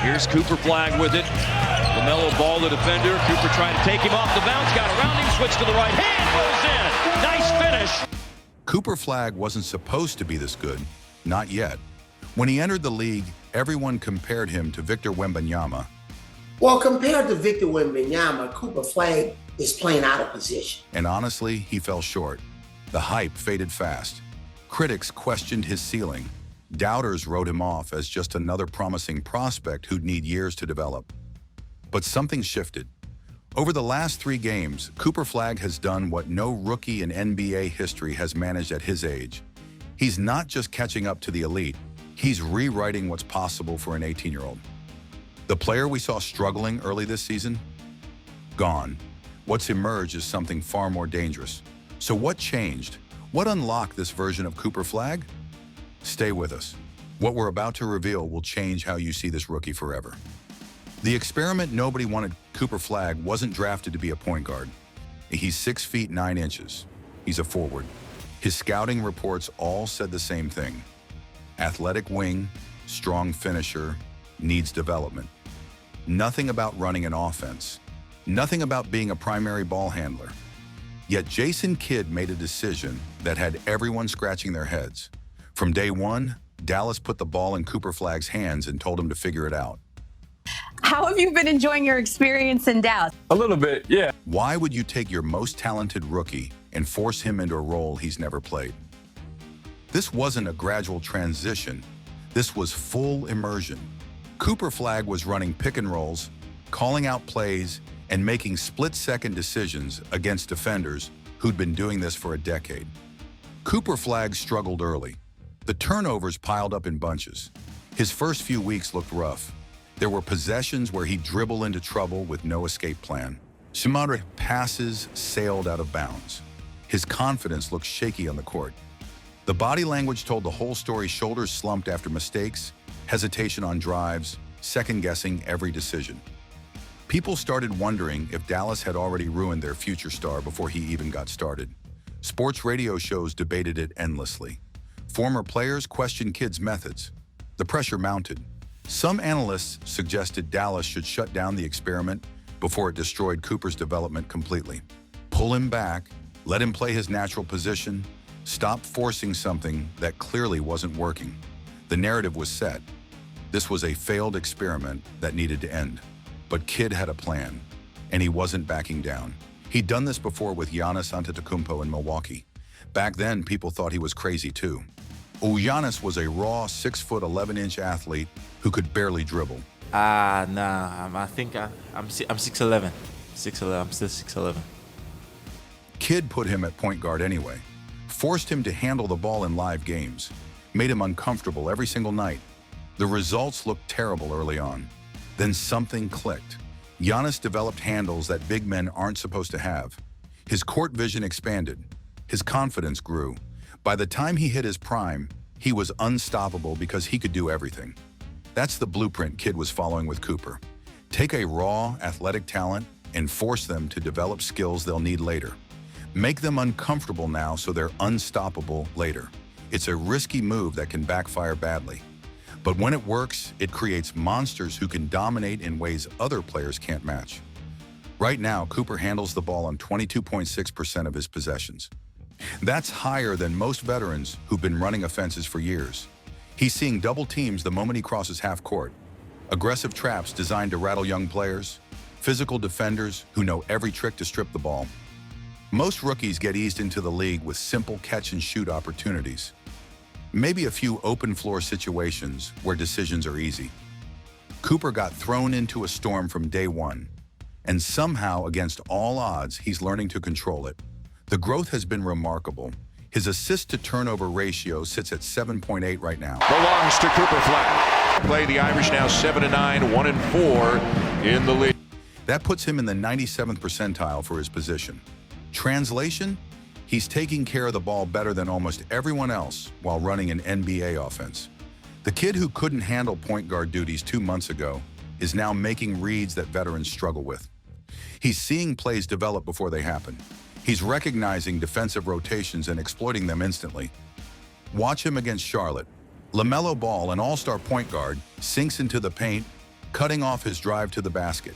Here's Cooper Flagg with it. LaMelo Ball, the defender. Cooper trying to take him off the bounce. Got around him, switch to the right hand, goes in. Nice finish. Cooper Flagg wasn't supposed to be this good. Not yet. When he entered the league, everyone compared him to Victor Wembanyama. Well, compared to Victor Wembanyama, Cooper Flagg is playing out of position. And honestly, he fell short. The hype faded fast. Critics questioned his ceiling. Doubters wrote him off as just another promising prospect who'd need years to develop. But something shifted. Over the last 3 games, Cooper Flagg has done what no rookie in NBA history has managed at his age. He's not just catching up to the elite, he's rewriting what's possible for an 18-year-old. The player we saw struggling early this season? Gone. What's emerged is something far more dangerous. So what changed? What unlocked this version of Cooper Flagg? Stay with us. What we're about to reveal will change how you see this rookie forever. The experiment nobody wanted Cooper Flagg wasn't drafted to be a point guard. He's 6 feet 9 inches. He's a forward. His scouting reports all said the same thing. Athletic wing, strong finisher, needs development. Nothing about running an offense. Nothing about being a primary ball handler. Yet Jason Kidd made a decision that had everyone scratching their heads. From day one, Dallas put the ball in Cooper Flagg's hands and told him to figure it out. How have you been enjoying your experience in Dallas? A little bit, yeah. Why would you take your most talented rookie and force him into a role he's never played? This wasn't a gradual transition. This was full immersion. Cooper Flagg was running pick and rolls, calling out plays, and making split-second decisions against defenders who'd been doing this for a decade. Cooper Flagg struggled early. The turnovers piled up in bunches. His first few weeks looked rough. There were possessions where he'd dribble into trouble with no escape plan. Shumare passes sailed out of bounds. His confidence looked shaky on the court. The body language told the whole story. Shoulders slumped after mistakes, hesitation on drives, second-guessing every decision. People started wondering if Dallas had already ruined their future star before he even got started. Sports radio shows debated it endlessly. Former players questioned Kidd's methods. The pressure mounted. Some analysts suggested Dallas should shut down the experiment before it destroyed Cooper's development completely. Pull him back, let him play his natural position, stop forcing something that clearly wasn't working. The narrative was set. This was a failed experiment that needed to end. But Kidd had a plan, and he wasn't backing down. He'd done this before with Giannis Antetokounmpo in Milwaukee. Back then, people thought he was crazy too. Giannis was a raw 6'11" athlete who could barely dribble. Nah, I think I'm 6'11". 6'11", I'm still 6'11". Kidd put him at point guard anyway, forced him to handle the ball in live games, made him uncomfortable every single night. The results looked terrible early on. Then something clicked. Giannis developed handles that big men aren't supposed to have. His court vision expanded. His confidence grew. By the time he hit his prime, he was unstoppable because he could do everything. That's the blueprint Kidd was following with Cooper. Take a raw, athletic talent and force them to develop skills they'll need later. Make them uncomfortable now so they're unstoppable later. It's a risky move that can backfire badly. But when it works, it creates monsters who can dominate in ways other players can't match. Right now, Cooper handles the ball on 22.6% of his possessions. That's higher than most veterans who've been running offenses for years. He's seeing double teams the moment he crosses half court, aggressive traps designed to rattle young players, physical defenders who know every trick to strip the ball. Most rookies get eased into the league with simple catch-and-shoot opportunities. Maybe a few open-floor situations where decisions are easy. Cooper got thrown into a storm from day one, and somehow, against all odds, he's learning to control it. The growth has been remarkable. His assist-to-turnover ratio sits at 7.8 right now. Belongs to Cooper Flagg. Play the Irish now 7-9, 1-4 in the league. That puts him in the 97th percentile for his position. Translation? He's taking care of the ball better than almost everyone else while running an NBA offense. The kid who couldn't handle point guard duties 2 months ago is now making reads that veterans struggle with. He's seeing plays develop before they happen. He's recognizing defensive rotations and exploiting them instantly. Watch him against Charlotte. LaMelo Ball, an all-star point guard, sinks into the paint, cutting off his drive to the basket.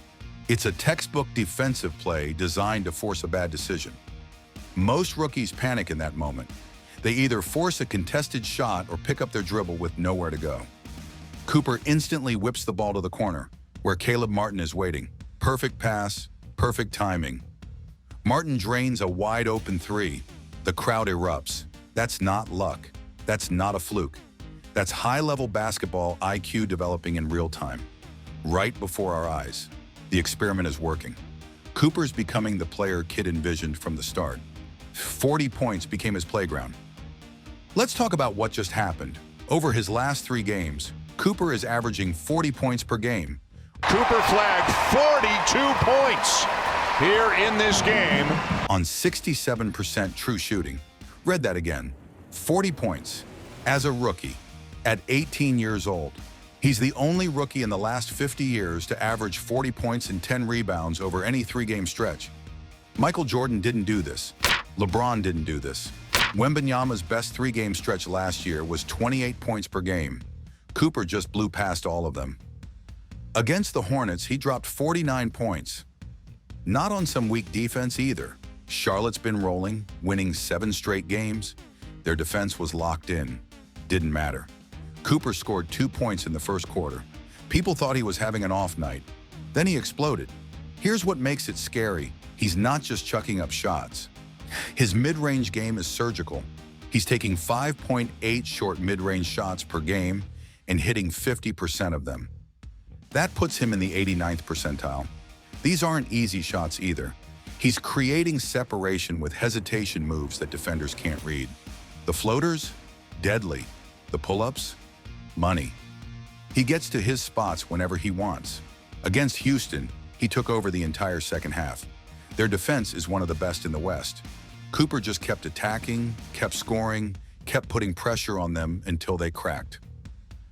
It's a textbook defensive play designed to force a bad decision. Most rookies panic in that moment. They either force a contested shot or pick up their dribble with nowhere to go. Cooper instantly whips the ball to the corner, where Caleb Martin is waiting. Perfect pass, perfect timing. Martin drains a wide-open three. The crowd erupts. That's not luck. That's not a fluke. That's high-level basketball IQ developing in real time, right before our eyes. The experiment is working. Cooper's becoming the player kid envisioned from the start. 40 points became his playground. Let's talk about what just happened. Over his last 3 games, Cooper is averaging 40 points per game. Cooper Flagg, 42 points here in this game. On 67% true shooting. Read that again. 40 points. As a rookie, at 18 years old. He's the only rookie in the last 50 years to average 40 points and 10 rebounds over any 3-game stretch. Michael Jordan didn't do this. LeBron didn't do this. Wembanyama's best 3-game stretch last year was 28 points per game. Cooper just blew past all of them. Against the Hornets, he dropped 49 points. Not on some weak defense either. Charlotte's been rolling, winning 7 straight games. Their defense was locked in. Didn't matter. Cooper scored 2 points in the first quarter. People thought he was having an off night. Then he exploded. Here's what makes it scary. He's not just chucking up shots. His mid-range game is surgical. He's taking 5.8 short mid-range shots per game and hitting 50% of them. That puts him in the 89th percentile. These aren't easy shots either. He's creating separation with hesitation moves that defenders can't read. The floaters? Deadly. The pull-ups? Money. He gets to his spots whenever he wants. Against Houston, he took over the entire second half. Their defense is one of the best in the West. Cooper just kept attacking, kept scoring, kept putting pressure on them until they cracked.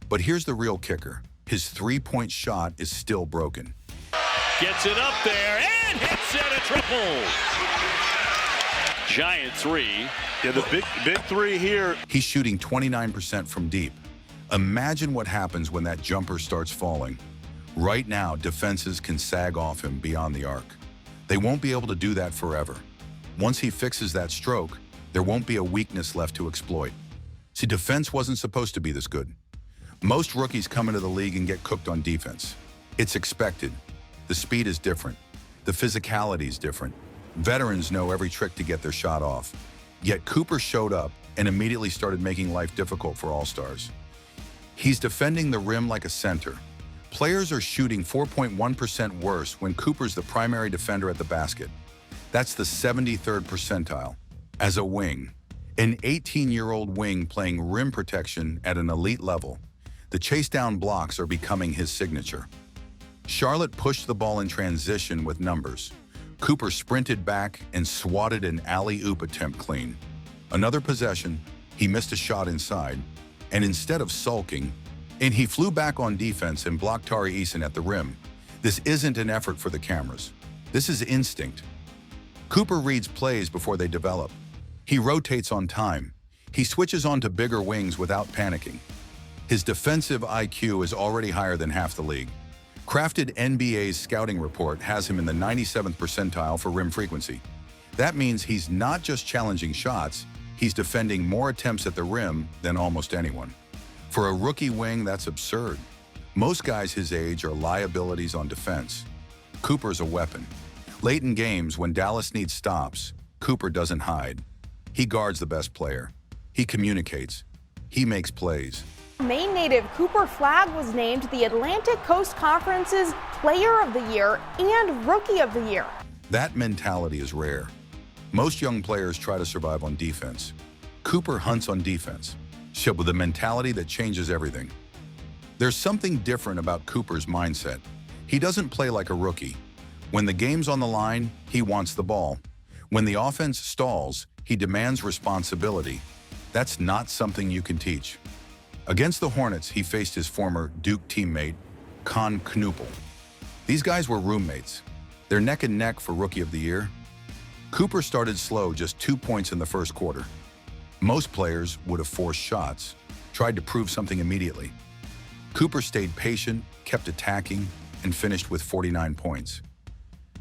But here's the real kicker. His 3-point shot is still broken. Gets it up there and hits it, a triple. Giant 3. Yeah, the big 3 here. He's shooting 29% from deep. Imagine what happens when that jumper starts falling. Right now, defenses can sag off him beyond the arc. They won't be able to do that forever. Once he fixes that stroke, there won't be a weakness left to exploit. See, defense wasn't supposed to be this good. Most rookies come into the league and get cooked on defense. It's expected. The speed is different. The physicality is different. Veterans know every trick to get their shot off. Yet Cooper showed up and immediately started making life difficult for all-stars. He's defending the rim like a center. Players are shooting 4.1% worse when Cooper's the primary defender at the basket. That's the 73rd percentile. As a wing, an 18-year-old wing playing rim protection at an elite level, the chase-down blocks are becoming his signature. Charlotte pushed the ball in transition with numbers. Cooper sprinted back and swatted an alley-oop attempt clean. Another possession, he missed a shot inside, and instead of sulking, he flew back on defense and blocked Tari Eason at the rim. This isn't an effort for the cameras. This is instinct. Cooper reads plays before they develop. He rotates on time. He switches onto bigger wings without panicking. His defensive IQ is already higher than half the league. Crafted NBA's scouting report has him in the 97th percentile for rim frequency. That means he's not just challenging shots, he's defending more attempts at the rim than almost anyone. For a rookie wing, that's absurd. Most guys his age are liabilities on defense. Cooper's a weapon. Late in games, when Dallas needs stops, Cooper doesn't hide. He guards the best player. He communicates. He makes plays. Maine native Cooper Flagg was named the Atlantic Coast Conference's Player of the Year and Rookie of the Year. That mentality is rare. Most young players try to survive on defense. Cooper hunts on defense, with a mentality that changes everything. There's something different about Cooper's mindset. He doesn't play like a rookie. When the game's on the line, he wants the ball. When the offense stalls, he demands responsibility. That's not something you can teach. Against the Hornets, he faced his former Duke teammate, Con Knoopel. These guys were roommates. They're neck and neck for Rookie of the Year. Cooper started slow, just 2 points in the first quarter. Most players would have forced shots, tried to prove something immediately. Cooper stayed patient, kept attacking, and finished with 49 points.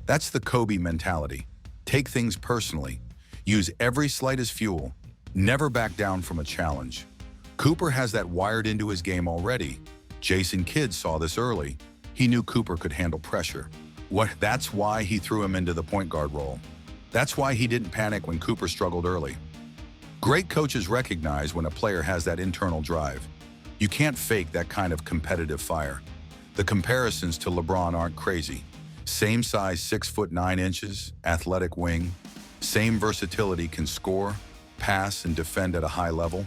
That's the Kobe mentality. Take things personally. Use every slight as fuel. Never back down from a challenge. Cooper has that wired into his game already. Jason Kidd saw this early. He knew Cooper could handle pressure. That's why he threw him into the point guard role. That's why he didn't panic when Cooper struggled early. Great coaches recognize when a player has that internal drive. You can't fake that kind of competitive fire. The comparisons to LeBron aren't crazy. Same size, 6'9", athletic wing. Same versatility, can score, pass, and defend at a high level.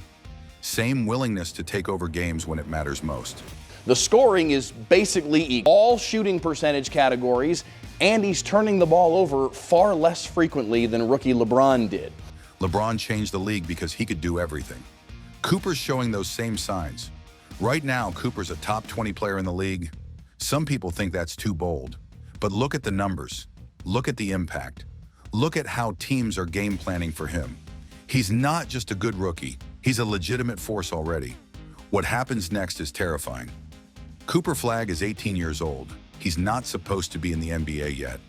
Same willingness to take over games when it matters most. The scoring is basically equal. All shooting percentage categories, and he's turning the ball over far less frequently than rookie LeBron did. LeBron changed the league because he could do everything. Cooper's showing those same signs. Right now, Cooper's a top 20 player in the league. Some people think that's too bold, but look at the numbers. Look at the impact. Look at how teams are game planning for him. He's not just a good rookie, he's a legitimate force already. What happens next is terrifying. Cooper Flagg is 18 years old. He's not supposed to be in the NBA yet.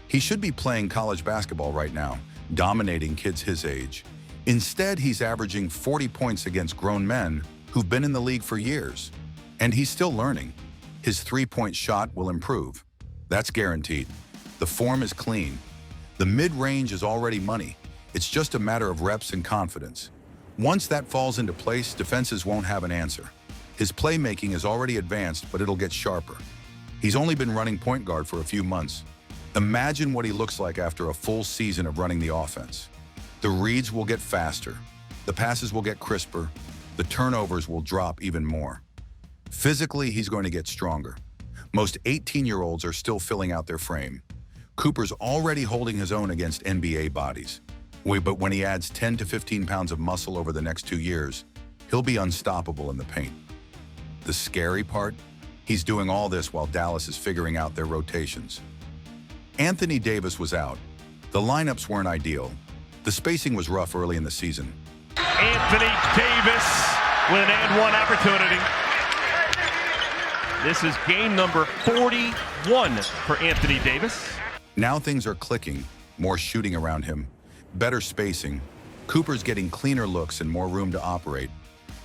He should be playing college basketball right now, dominating kids his age. Instead, he's averaging 40 points against grown men who've been in the league for years. And he's still learning. His three-point shot will improve. That's guaranteed. The form is clean. The mid-range is already money. It's just a matter of reps and confidence. Once that falls into place, defenses won't have an answer. His playmaking is already advanced, but it'll get sharper. He's only been running point guard for a few months. Imagine what he looks like after a full season of running the offense. The reads will get faster. The passes will get crisper. The turnovers will drop even more. Physically, he's going to get stronger. Most 18-year-olds are still filling out their frame. Cooper's already holding his own against NBA bodies. But when he adds 10 to 15 pounds of muscle over the next 2 years, he'll be unstoppable in the paint. The scary part? He's doing all this while Dallas is figuring out their rotations. Anthony Davis was out. The lineups weren't ideal. The spacing was rough early in the season. Anthony Davis with an and one opportunity. This is game number 41 for Anthony Davis. Now things are clicking, more shooting around him, better spacing. Cooper's getting cleaner looks and more room to operate.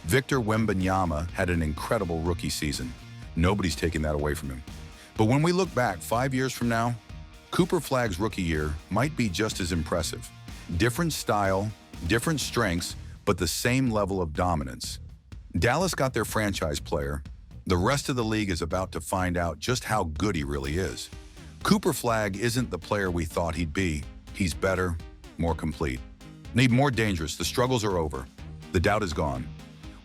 Victor Wembanyama had an incredible rookie season. Nobody's taking that away from him. But when we look back 5 years from now, Cooper Flagg's rookie year might be just as impressive. Different style, different strengths, but the same level of dominance. Dallas got their franchise player. The rest of the league is about to find out just how good he really is. Cooper Flagg isn't the player we thought he'd be. He's better, more complete. More dangerous. The struggles are over. The doubt is gone.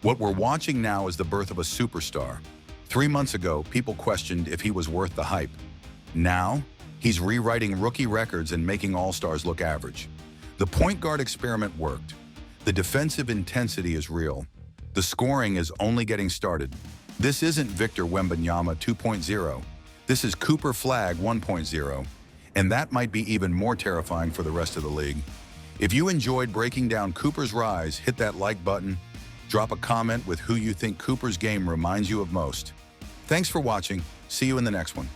What we're watching now is the birth of a superstar. 3 months ago, people questioned if he was worth the hype. Now, he's rewriting rookie records and making all-stars look average. The point guard experiment worked. The defensive intensity is real. The scoring is only getting started. This isn't Victor Wembanyama 2.0. This is Cooper Flagg 1.0. And that might be even more terrifying for the rest of the league. If you enjoyed breaking down Cooper's rise, hit that like button. Drop a comment with who you think Cooper's game reminds you of most. Thanks for watching. See you in the next one.